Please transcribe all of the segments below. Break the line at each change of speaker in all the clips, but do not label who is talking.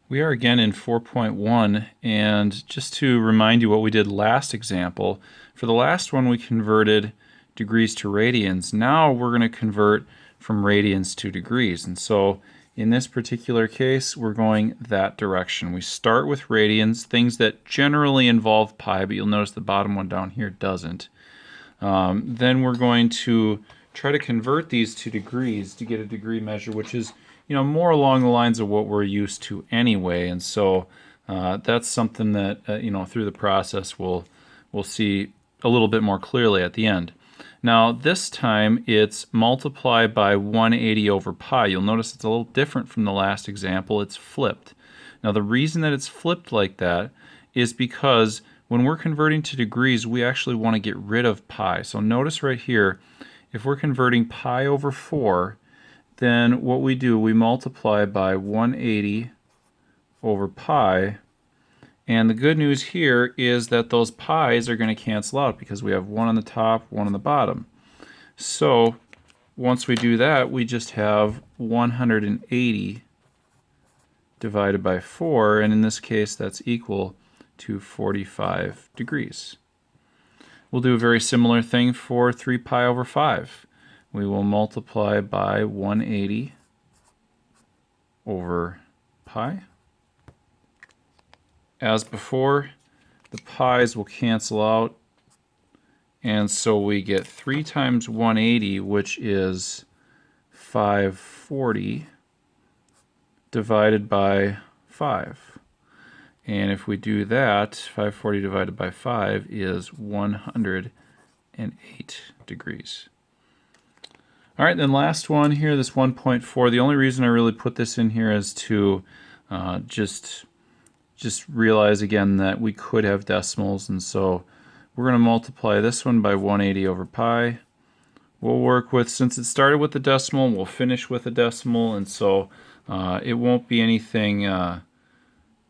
We are again in 4.1, and just to remind you what we did last example, for the last one we converted degrees to radians. Now we're going to convert from radians to degrees, and so in this particular case we're going that direction. We start with radians, things that generally involve pi, but you'll notice the bottom one down here doesn't. Then we're going to try to convert these to degrees to get a degree measure, which is more along the lines of what we're used to anyway. And so that's something that through the process we'll see a little bit more clearly at the end. Now this time it's multiply by 180 over pi. You'll notice it's a little different from the last example. It's flipped. Now the reason that it's flipped like that is because when we're converting to degrees, we actually want to get rid of pi. So notice right here, if we're converting pi over 4, then what we do, we multiply by 180 over pi. And the good news here is that those pi's are going to cancel out because we have one on the top, one on the bottom. So once we do that, we just have 180 divided by 4, and in this case that's equal to 45 degrees. We'll do a very similar thing for 3 pi over 5. We will multiply by 180 over pi. As before, the pi's will cancel out, and so we get 3 times 180, which is 540, divided by 5. And if we do that, 540 divided by 5 is 108 degrees. All right, then last one here, this 1.4. The only reason I really put this in here is to just realize again that we could have decimals, and so we're going to multiply this one by 180 over pi. We'll work with, since it started with the decimal, we'll finish with a decimal, and so it won't be anything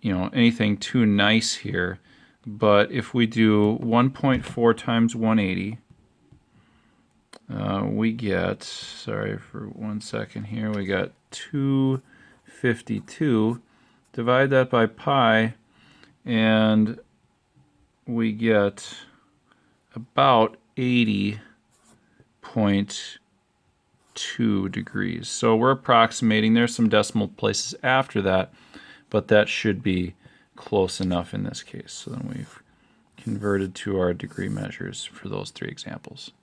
anything too nice here. But if we do 1.4 times 180, we get, sorry for 1 second here, we got 252. Divide that by pi, and we get about 80.2 degrees. So we're approximating. There's some decimal places after that, but that should be close enough in this case. So then we've converted to our degree measures for those 3 examples.